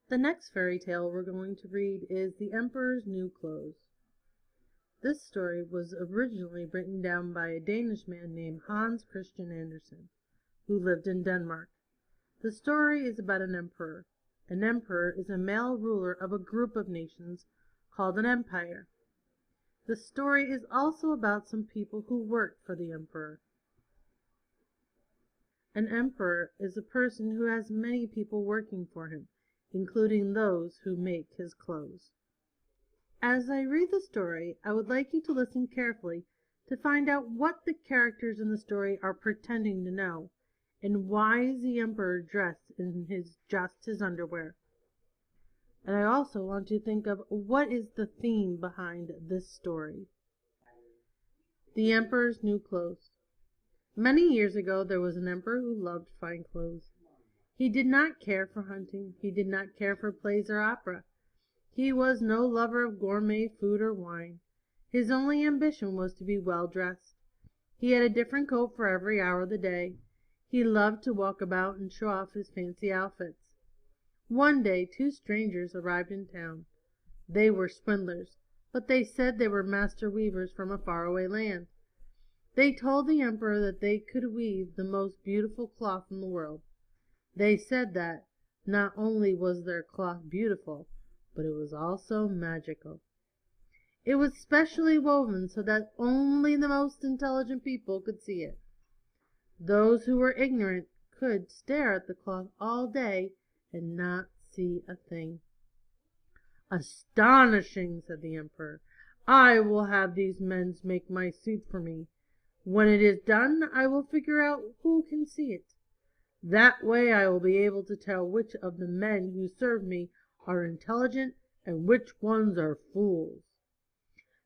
The next fairy tale we're going to read is The Emperor's New Clothes. This story was originally written down by a Danish man named Hans Christian Andersen, who lived in Denmark. The story is about an emperor. An emperor is a male ruler of a group of nations called an empire. The story is also about some people who worked for the emperor. An emperor is a person who has many people working for him, including those who make his clothes. As I read the story, I would like you to listen carefully to find out what the characters in the story are pretending to know, and why is the emperor dressed in just his underwear. And I also want you to think of what is the theme behind this story. The Emperor's New Clothes. Many years ago there was an emperor who loved fine clothes. He did not care for hunting. He did not care for plays or opera. He was no lover of gourmet food or wine. His only ambition was to be well dressed. He had a different coat for every hour of the day. He loved to walk about and show off his fancy outfits. One day 2 strangers arrived in town. They were swindlers, but they said they were master weavers from a faraway land. They told the emperor that they could weave the most beautiful cloth in the world. They said that not only was their cloth beautiful, but it was also magical. It was specially woven so that only the most intelligent people could see it. Those who were ignorant could stare at the cloth all day and not see a thing. "Astonishing," said the emperor. "I will have these men make my suit for me. When it is done, I will figure out who can see it. That way I will be able to tell which of the men who serve me are intelligent and which ones are fools."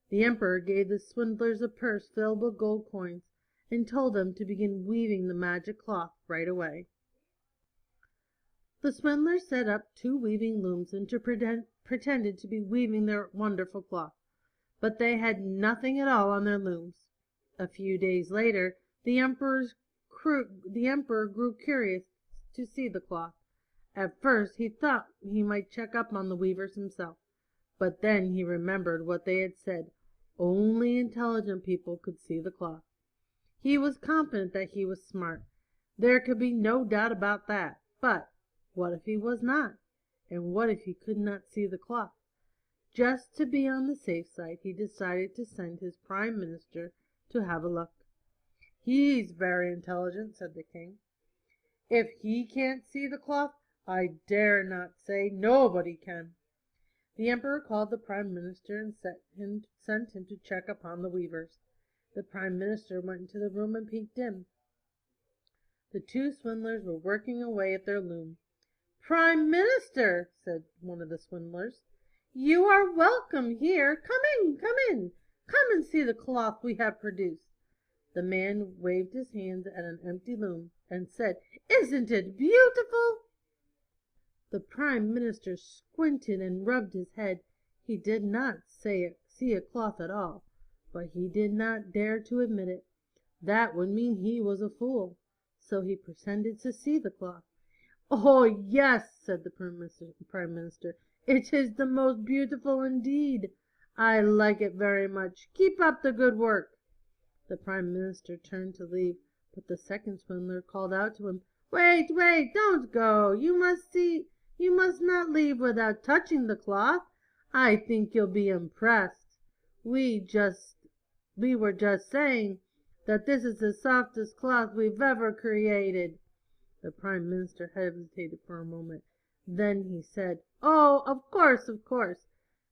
The emperor gave the swindlers a purse filled with gold coins and told them to begin weaving the magic cloth right away. The swindlers set up 2 weaving looms and pretended to be weaving their wonderful cloth, but they had nothing at all on their looms. A few days later, the emperor grew curious to see the cloth. At first he thought he might check up on the weavers himself, but then he remembered what they had said. Only intelligent people could see the cloth. He was confident that he was smart. There could be no doubt about that. But what if he was not? And what if he could not see the cloth? Just to be on the safe side, he decided to send his prime minister to have a look. "He's very intelligent," said the king. "If he can't see the cloth, I dare not say nobody can." The emperor called the prime minister and sent him to check upon the weavers. The prime minister went into the room and peeked in. The 2 swindlers were working away at their loom. "Prime Minister," said one of the swindlers, "you are welcome here. Come in, come in. Come and see the cloth we have produced." The man waved his hands at an empty loom and said, "Isn't it beautiful?" The prime minister squinted and rubbed his head. He did not see a cloth at all, but he did not dare to admit it. That would mean he was a fool. So he pretended to see the cloth. "Oh, yes," said the prime minister. "It is the most beautiful indeed. I like it very much. Keep up the good work." The prime minister turned to leave, but the second swindler called out to him, "Wait, wait, don't go. You must not leave without touching the cloth. I think you'll be impressed. We were just saying that this is the softest cloth we've ever created." The prime minister hesitated for a moment. Then he said, "Oh, of course, of course."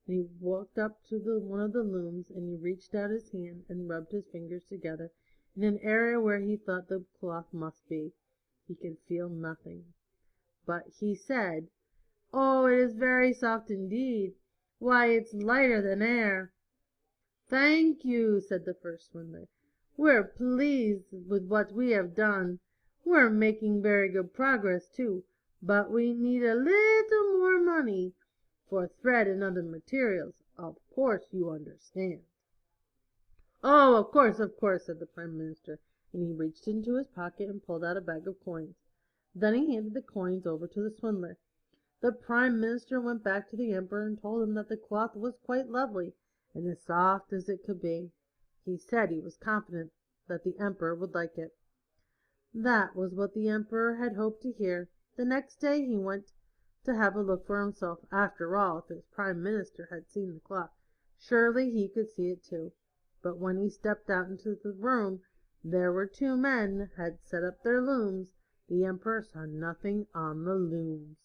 And he walked up to one of the looms and he reached out his hand and rubbed his fingers together in an area where he thought the cloth must be. He could feel nothing. But he said, "Oh, it is very soft indeed. Why, it's lighter than air." "Thank you," said the first swindler. "We're pleased with what we have done. We're making very good progress, too, but we need a little more money for thread and other materials. Of course you understand." "Oh, of course," said the prime minister, and he reached into his pocket and pulled out a bag of coins. Then he handed the coins over to the swindler. The Prime Minister went back to the Emperor and told him that the cloth was quite lovely and as soft as it could be. He said he was confident that the Emperor would like it. That was what the Emperor had hoped to hear. The next day he went to have a look for himself. After all, if his Prime Minister had seen the cloth, surely he could see it too. But when he stepped out into the room, there were two men had set up their looms. The Emperor saw nothing on the looms.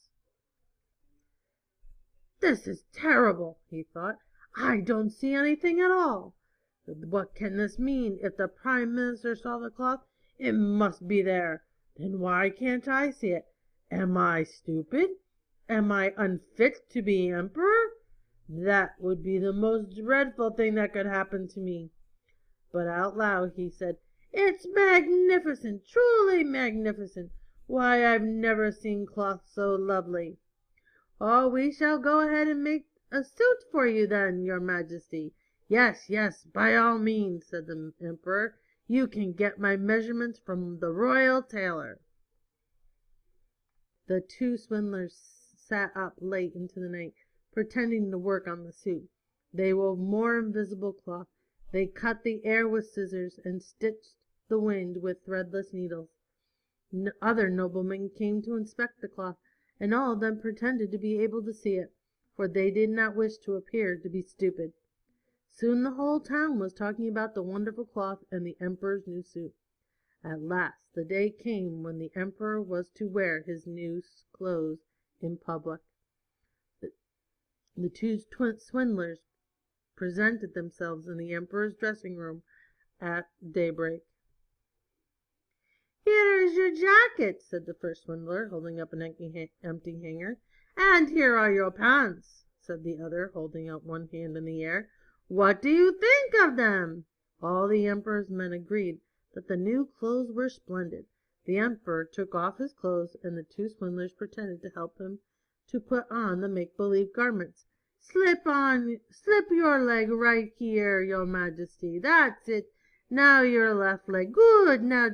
"This is terrible," he thought. "I don't see anything at all. What can this mean? If the Prime Minister saw the cloth, it must be there. Then why can't I see it? Am I stupid? Am I unfit to be Emperor? That would be the most dreadful thing that could happen to me." But out loud he said, "It's magnificent, truly magnificent. Why, I've never seen cloth so lovely." "Oh, we shall go ahead and make a suit for you then, your Majesty." "Yes, yes, by all means," said the Emperor. "You can get my measurements from the royal tailor." The two swindlers sat up late into the night, pretending to work on the suit. They wove more invisible cloth. They cut the air with scissors and stitched the wind with threadless needles. Other noblemen came to inspect the cloth, and all of them pretended to be able to see it, for they did not wish to appear to be stupid. Soon the whole town was talking about the wonderful cloth and the Emperor's new suit. At last the day came when the Emperor was to wear his new clothes in public. The two swindlers presented themselves in the Emperor's dressing room at daybreak. "Here is your jacket," said the first swindler, holding up an empty hanger. "And here are your pants," said the other, holding out one hand in the air. "What do you think of them?" All the Emperor's men agreed that the new clothes were splendid. The Emperor took off his clothes, and the two swindlers pretended to help him to put on the make-believe garments. Slip your leg right here, your Majesty. That's it. Now your left leg. Good. Now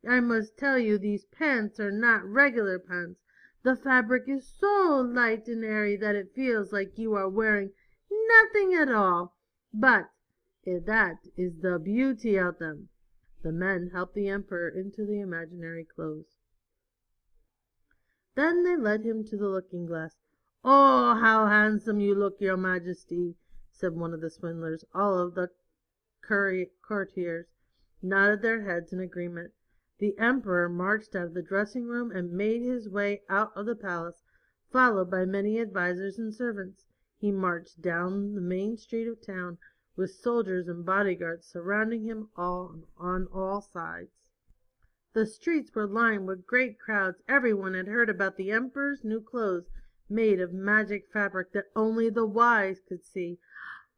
I must tell you, these pants are not regular pants. The fabric is so light and airy that it feels like you are wearing nothing at all. But that is the beauty of them." The men helped the Emperor into the imaginary clothes. Then they led him to the looking-glass. "Oh, how handsome you look, your Majesty," said one of the swindlers. All of the courtiers nodded their heads in agreement. The Emperor marched out of the dressing-room and made his way out of the palace, followed by many advisers and servants. He marched down the main street of town, with soldiers and bodyguards surrounding him on all sides. The streets were lined with great crowds. Everyone had heard about the Emperor's new clothes made of magic fabric that only the wise could see.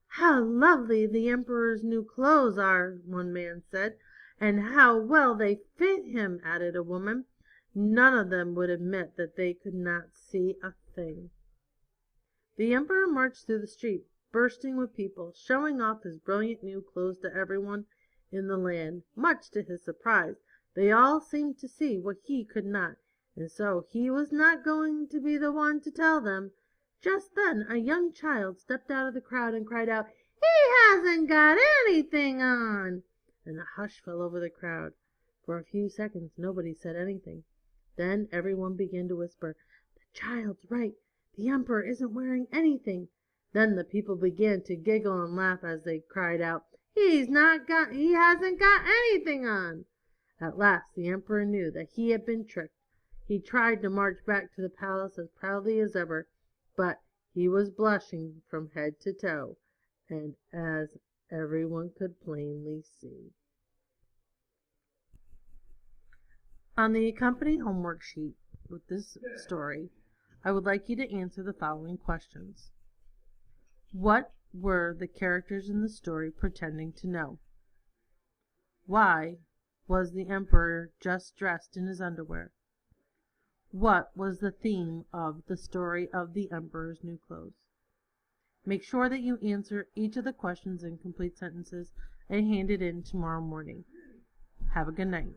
"How lovely the Emperor's new clothes are," one man said. "And how well they fit him," added a woman. None of them would admit that they could not see a thing. The Emperor marched through the street, bursting with people, showing off his brilliant new clothes to everyone in the land. Much to his surprise, they all seemed to see what he could not, and so he was not going to be the one to tell them. Just then a young child stepped out of the crowd and cried out, "He hasn't got anything on!" And a hush fell over the crowd. For a few seconds nobody said anything. Then everyone began to whisper, "The child's right. The Emperor isn't wearing anything." Then the people began to giggle and laugh as they cried out, he hasn't got anything on." At last the Emperor knew that he had been tricked. He tried to march back to the palace as proudly as ever, but he was blushing from head to toe, and as everyone could plainly see. On the accompanying homework sheet with this story, I would like you to answer the following questions. What were the characters in the story pretending to know? Why was the Emperor just dressed in his underwear? What was the theme of the story of the Emperor's new clothes? Make sure that you answer each of the questions in complete sentences and hand it in tomorrow morning. Have a good night.